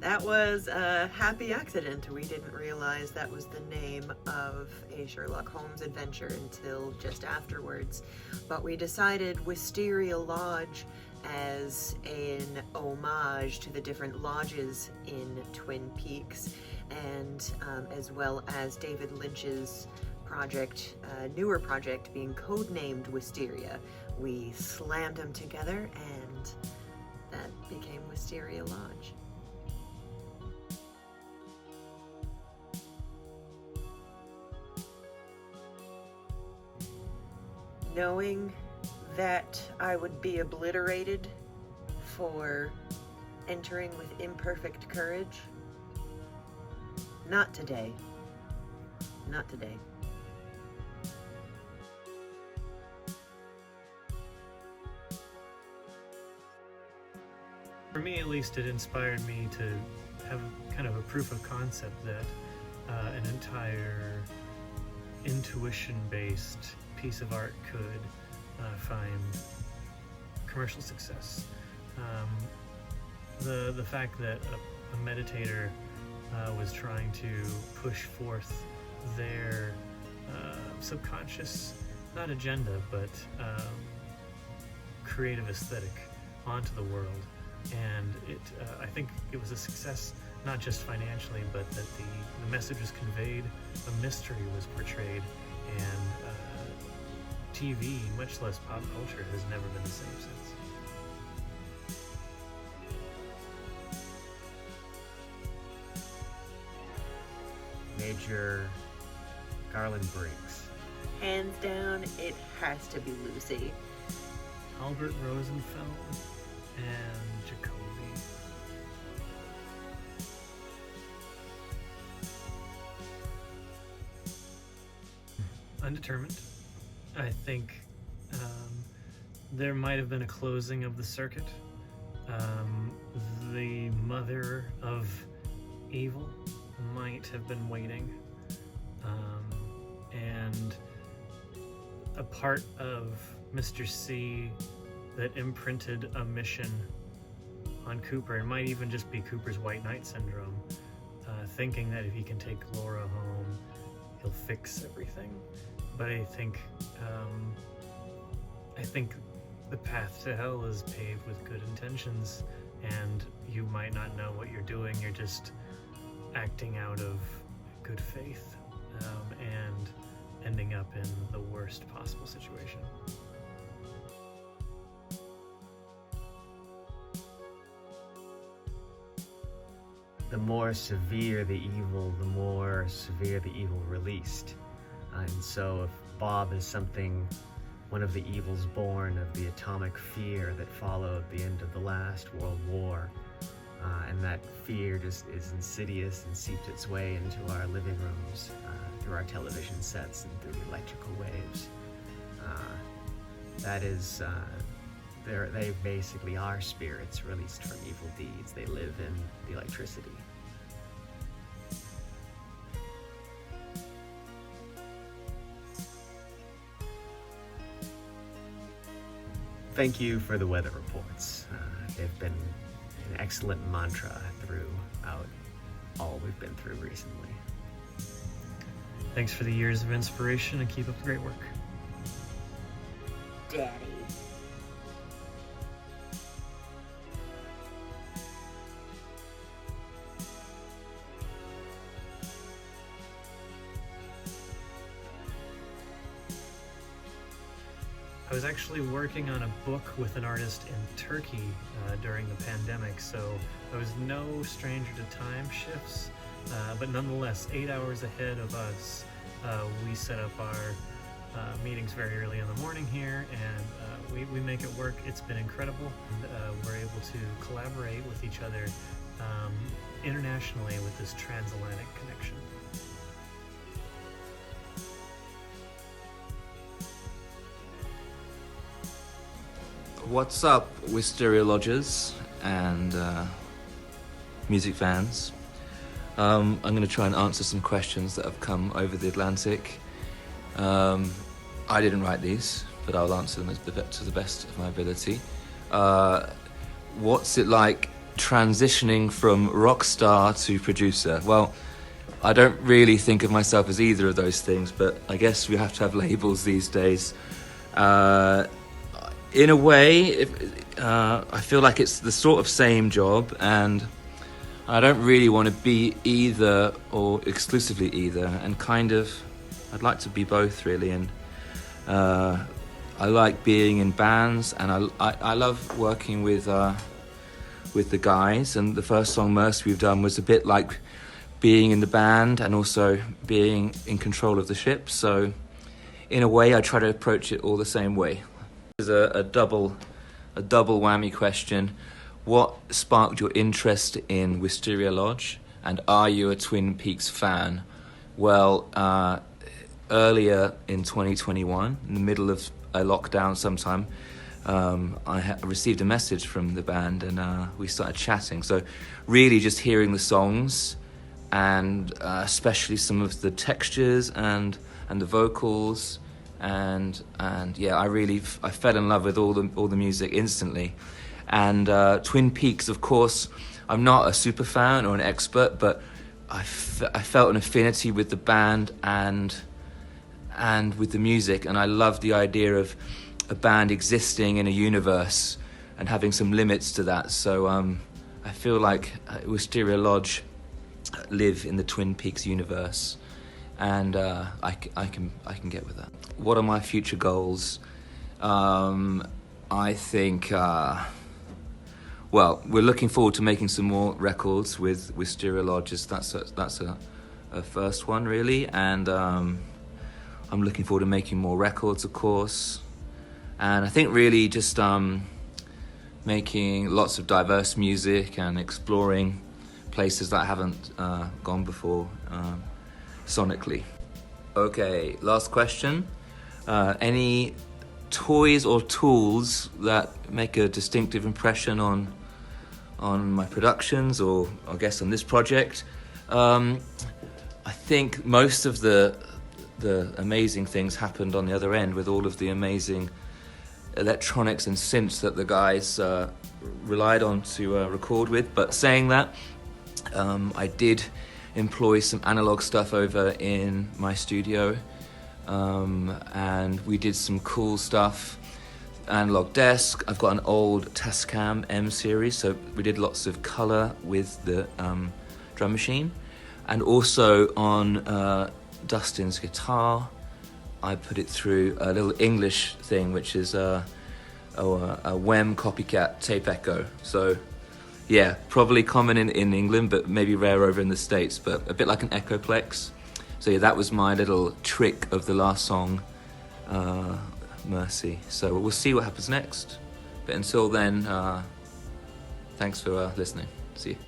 That was a happy accident. We didn't realize that was the name of a Sherlock Holmes adventure until just afterwards. But we decided Wisteria Lodge as an homage to the different lodges in Twin Peaks, and as well as David Lynch's project, newer project being codenamed Wisteria. We slammed them together and that became Wisteria Lodge. Knowing that I would be obliterated for entering with imperfect courage, not today. Not today. For me, at least, it inspired me to have kind of a proof of concept that an entire intuition-based piece of art could find commercial success. The fact that a meditator was trying to push forth their subconscious, not agenda, but creative aesthetic onto the world. And I think it was a success, not just financially, but that the message was conveyed, a mystery was portrayed, and TV, much less pop culture, has never been the same since. Major Garland Briggs. Hands down, it has to be Lucy. Albert Rosenfeld and Jacoby. Undetermined. I think there might have been a closing of the circuit. The mother of evil might have been waiting. And a part of Mr. C that imprinted a mission on Cooper, it might even just be Cooper's White Knight syndrome, thinking that if he can take Laura home, he'll fix everything. But I think the path to hell is paved with good intentions, and you might not know what you're doing. You're just acting out of good faith, and ending up in the worst possible situation. The more severe the evil, the more severe the evil released. And so if Bob is one of the evils born of the atomic fear that followed the end of the last World War, and that fear just is insidious and seeped its way into our living rooms, through our television sets and through the electrical waves. They basically are spirits released from evil deeds. They live in the electricity. Thank you for the weather reports. They've been an excellent mantra throughout all we've been through recently. Thanks for the years of inspiration, and keep up the great work. Daddy. I was actually working on a book with an artist in Turkey during the pandemic, so I was no stranger to time shifts, but nonetheless, 8 hours ahead of us, we set up our meetings very early in the morning here, and we make it work. It's been incredible, and we're able to collaborate with each other internationally with this transatlantic connection. What's up, Wisteria Lodgers and music fans? I'm going to try and answer some questions that have come over the Atlantic. I didn't write these, but I'll answer them to the best of my ability. What's it like transitioning from Rockstar to producer. Well, I don't really think of myself as either of those things, but I guess we have to have labels these days. In a way, I feel like it's the sort of same job, and I don't really want to be either or exclusively either, and kind of I'd like to be both really. And I like being in bands, and I love working with the guys. And the first song, Mercy, we've done was a bit like being in the band and also being in control of the ship. So in a way, I try to approach it all the same way. There's a double whammy question. What sparked your interest in Wisteria Lodge, and are you a Twin Peaks fan? Well, earlier in 2021, in the middle of a lockdown sometime, I received a message from the band, and we started chatting. So really just hearing the songs, and especially some of the textures and the vocals, and yeah, I fell in love with all the music instantly. And Twin Peaks, of course, I'm not a super fan or an expert, but I felt an affinity with the band and with the music, and I love the idea of a band existing in a universe and having some limits to that. So I feel like Wisteria Lodge live in the Twin Peaks universe, and I can get with that. What are my future goals? I think well, we're looking forward to making some more records with Wisteria Lodges. That's a first one really, and I'm looking forward to making more records, of course. And I think really just making lots of diverse music and exploring places that I haven't gone before sonically. Okay, last question. Any toys or tools that make a distinctive impression on my productions, or I guess on this project? I think most of the amazing things happened on the other end, with all of the amazing electronics and synths that the guys relied on to record with. But saying that, I did employ some analog stuff over in my studio, and we did some cool stuff. Analog desk, I've got an old Tascam M series, so we did lots of color with the drum machine. And also on Dustin's guitar, I put it through a little English thing, which is a WEM copycat tape echo. So yeah, probably common in England, but maybe rare over in the States, but a bit like an Echoplex. So yeah, that was my little trick of the last song, Mercy. So we'll see what happens next. But until then, thanks for listening. See you.